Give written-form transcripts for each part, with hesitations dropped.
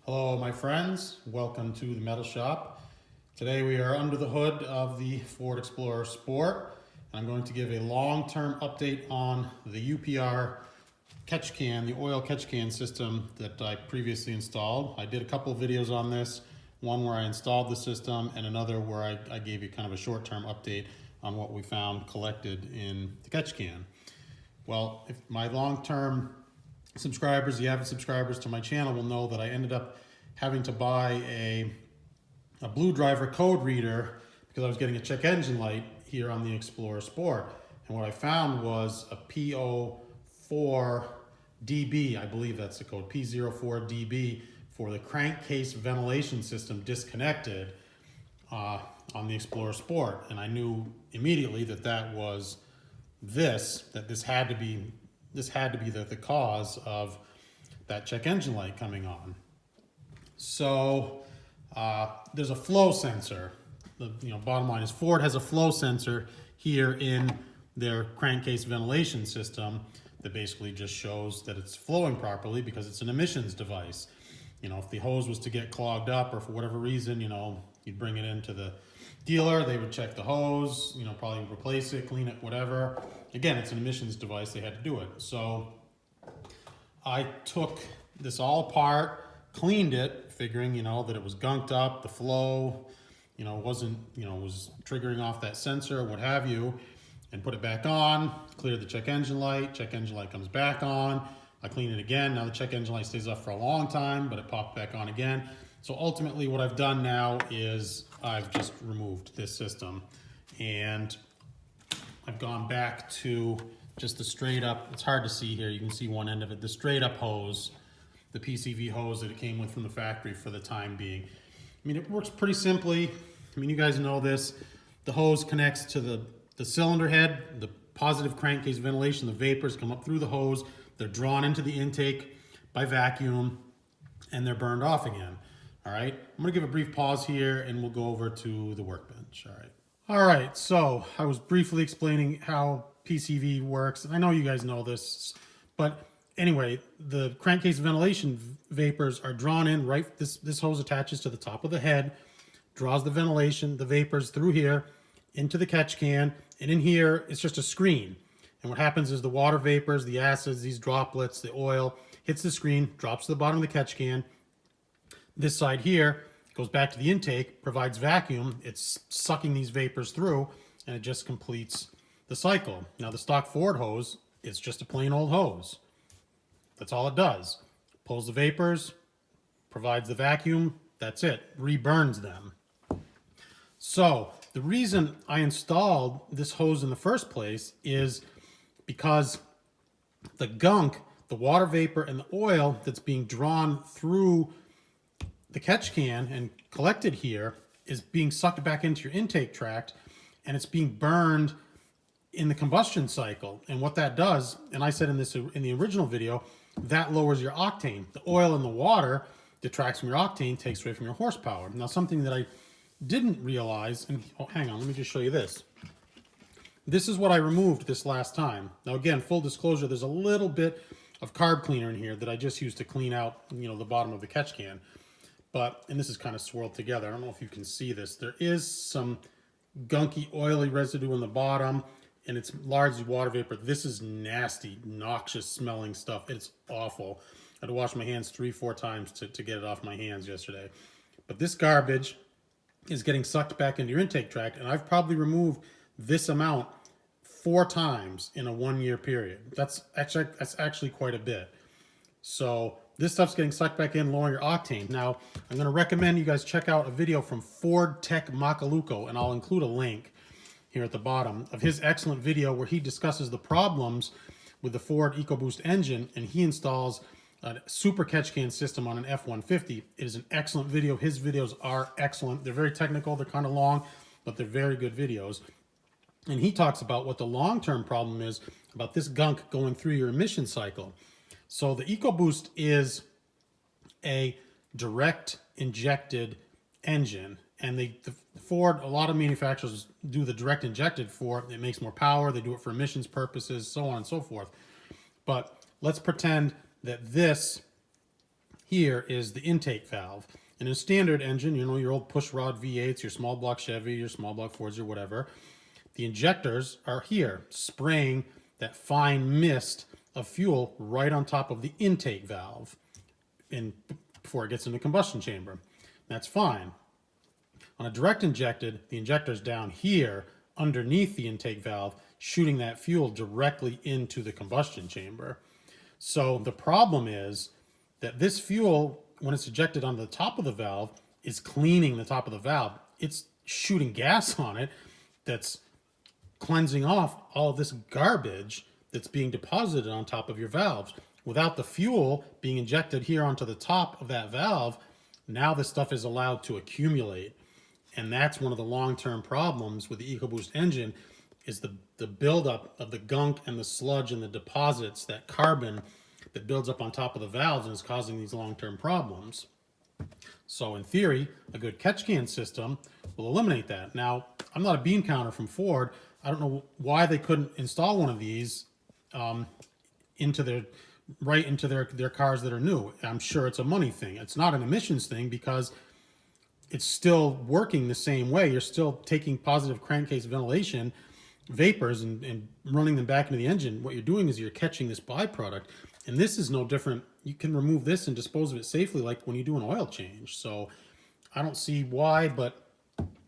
Hello my friends, welcome to the metal shop. Today we are under the hood of the Ford Explorer Sport. And I'm going to give a long-term update on the UPR catch can, the oil catch can system that I previously installed. I did a couple of videos on this, one where I installed the system and another where I gave you kind of a short-term update on what we found collected in the catch can. Well, if my long-term subscribers, the avid subscribers to my channel will know that I ended up having to buy a blue driver code reader because I was getting a check engine light here on the Explorer Sport. And what I found was a P04DB, I believe that's the code, P04DB for the crankcase ventilation system disconnected on the Explorer Sport. And I knew immediately that this had to be the cause of that check engine light coming on. So there's a flow sensor. The bottom line is Ford has a flow sensor here in their crankcase ventilation system that basically just shows that it's flowing properly because it's an emissions device. If the hose was to get clogged up or for whatever reason, you'd bring it into the dealer, they would check the hose, probably replace it, clean it, whatever. Again, it's an emissions device, they had to do it. So I took this all apart, cleaned it, figuring, that it was gunked up, the flow, wasn't, was triggering off that sensor, what have you, and put it back on, cleared the check engine light comes back on, I clean it again. Now the check engine light stays up for a long time, but it popped back on again. So ultimately what I've done now is I've just removed this system and I've gone back to just the straight up, it's hard to see here, you can see one end of it, the straight up hose, the PCV hose that it came with from the factory for the time being. It works pretty simply. You guys know this. The hose connects to the cylinder head, the positive crankcase ventilation, the vapors come up through the hose, they're drawn into the intake by vacuum, and they're burned off again. All right, I'm gonna give a brief pause here and we'll go over to the workbench. All right, so I was briefly explaining how PCV works, and I know you guys know this, but anyway, the crankcase ventilation vapors are drawn in right, this hose attaches to the top of the head, draws the ventilation, the vapors through here into the catch can, and in here it's just a screen. And what happens is the water vapors, the acids, these droplets, the oil, hits the screen, drops to the bottom of the catch can. This side here goes back to the intake, provides vacuum, it's sucking these vapors through, and it just completes the cycle. Now the stock Ford hose is just a plain old hose. That's all it does. Pulls the vapors, provides the vacuum, that's it, reburns them. So the reason I installed this hose in the first place is because the gunk, the water vapor and the oil that's being drawn through the catch can and collected here is being sucked back into your intake tract, and it's being burned in the combustion cycle. And what that does, and I said in the original video, that lowers your octane. The oil in the water detracts from your octane, takes away from your horsepower. Now something that I didn't realize, and hang on, let me just show you this. This is what I removed this last time. Now again, full disclosure, there's a little bit of carb cleaner in here that I just used to clean out, the bottom of the catch can. And this is kind of swirled together. I don't know if you can see this. There is some gunky, oily residue on the bottom, and it's largely water vapor. This is nasty, noxious smelling stuff. It's awful. I had to wash my hands 3-4 times to get it off my hands yesterday. But this garbage is getting sucked back into your intake tract, and I've probably removed this amount 4 times in a 1-year period. That's actually quite a bit. So this stuff's getting sucked back in, lowering your octane. Now, I'm going to recommend you guys check out a video from Ford Tech Macaluco, and I'll include a link here at the bottom of his excellent video where he discusses the problems with the Ford EcoBoost engine, and he installs a super catch can system on an F-150. It is an excellent video. His videos are excellent. They're very technical. They're kind of long, but they're very good videos. And he talks about what the long-term problem is about this gunk going through your emission cycle. So the EcoBoost is a direct injected engine, and the Ford, a lot of manufacturers do the direct injected for it. It makes more power. They do it for emissions purposes, so on and so forth. But let's pretend that this here is the intake valve. In a standard engine, you know, your old push rod V8s, your small block Chevy, your small block Fords or whatever, the injectors are here spraying that fine mist of fuel right on top of the intake valve before it gets in the combustion chamber. That's fine. On a direct injected, the injector's down here underneath the intake valve, shooting that fuel directly into the combustion chamber. So the problem is that this fuel, when it's ejected on the top of the valve, is cleaning the top of the valve. It's shooting gas on it that's cleansing off all of this garbage that's being deposited on top of your valves. Without the fuel being injected here onto the top of that valve, now this stuff is allowed to accumulate. And that's one of the long-term problems with the EcoBoost engine, is the buildup of the gunk and the sludge and the deposits, that carbon that builds up on top of the valves and is causing these long-term problems. So in theory, a good catch can system will eliminate that. Now, I'm not a bean counter from Ford. I don't know why they couldn't install one of these into their cars that are new. I'm sure it's a money thing. It's not an emissions thing, because it's still working the same way. You're still taking positive crankcase ventilation vapors and running them back into the engine. What you're doing is you're catching this byproduct, and this is no different. You can remove this and dispose of it safely, like when you do an oil change. So I don't see why, but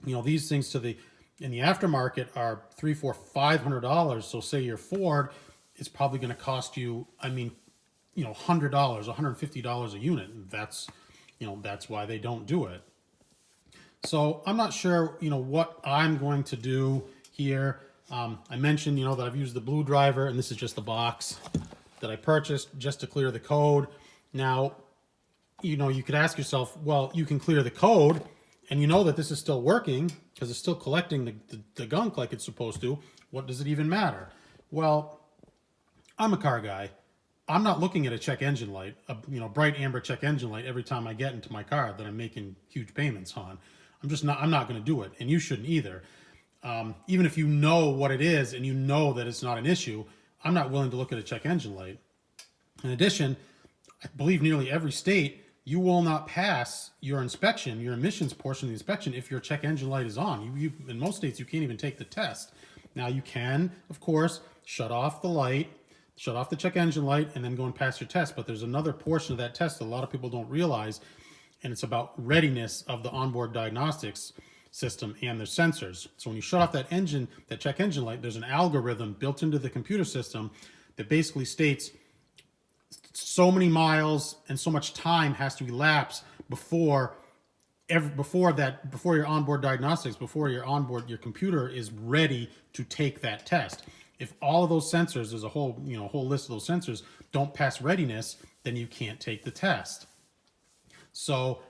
you know, these things in the aftermarket are $300, $400, $500. So say your Ford, it's probably going to cost you, I mean, you know, $100, $150 a unit. And that's why they don't do it. So I'm not sure, you know, what I'm going to do here. I mentioned, you know, that I've used the blue driver, and this is just the box that I purchased just to clear the code. Now, you know, you could ask yourself, well, you can clear the code and you know that this is still working because it's still collecting the gunk like it's supposed to. What does it even matter? Well, I'm a car guy. I'm not looking at a check engine light, a bright amber check engine light every time I get into my car that I'm making huge payments on. I'm not going to do it, and you shouldn't either. Even if you know what it is and you know that it's not an issue, I'm not willing to look at a check engine light. In addition, I believe nearly every state, you will not pass your inspection, your emissions portion of the inspection, if your check engine light is on. In most states, you can't even take the test. Now, you can, of course, shut off the light, shut off the check engine light, and then go and pass your test. But there's another portion of that test that a lot of people don't realize, and it's about readiness of the onboard diagnostics system and their sensors. So when you shut off that check engine light, there's an algorithm built into the computer system that basically states so many miles and so much time has to elapse before your onboard diagnostics, before your computer is ready to take that test. If all of those sensors, there's a whole list of those sensors, don't pass readiness, then you can't take the test. So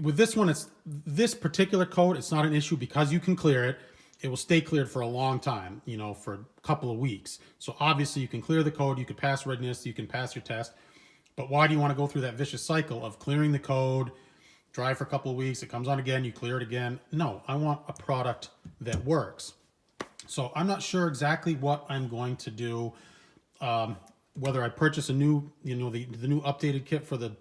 with this one, this particular code, it's not an issue because you can clear it. It will stay cleared for a long time, for a couple of weeks. So obviously you can clear the code, you can pass readiness, you can pass your test. But why do you want to go through that vicious cycle of clearing the code, drive for a couple of weeks, it comes on again, you clear it again? No, I want a product that works. So I'm not sure exactly what I'm going to do, whether I purchase a new, the new updated kit for the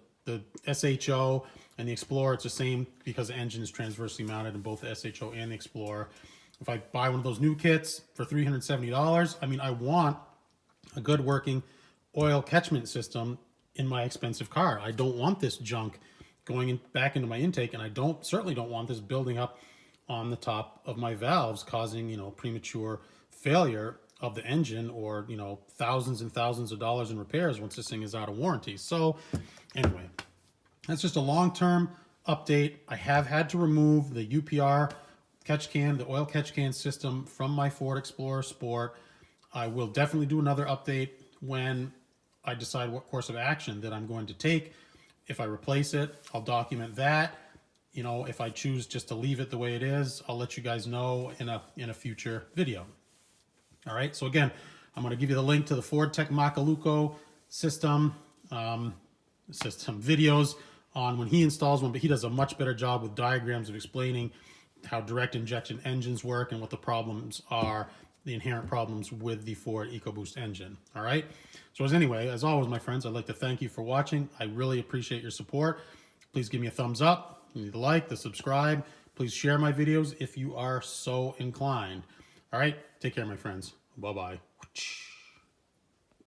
SHO and the Explorer. It's the same because the engine is transversely mounted in both the SHO and the Explorer. If I buy one of those new kits for $370, I mean, I want a good working oil catchment system in my expensive car. I don't want this junk going back into my intake, and I certainly don't want this building up on the top of my valves, causing, premature failure of the engine, or, thousands and thousands of dollars in repairs once this thing is out of warranty. So anyway, that's just a long-term update. I have had to remove the UPR catch can, the oil catch can system from my Ford Explorer Sport. I will definitely do another update when I decide what course of action that I'm going to take. If I replace it, I'll document that. If I choose just to leave it the way it is, I'll let you guys know in a future video. All right, so again, I'm going to give you the link to the Ford Tech Macaluco system videos on when he installs one, but he does a much better job with diagrams of explaining how direct injection engines work and what the problems are the inherent problems with the Ford EcoBoost engine. All right. So as always, my friends, I'd like to thank you for watching. I really appreciate your support. Please give me a thumbs up, the like, the subscribe. Please share my videos if you are so inclined. All right. Take care, my friends. Bye-bye.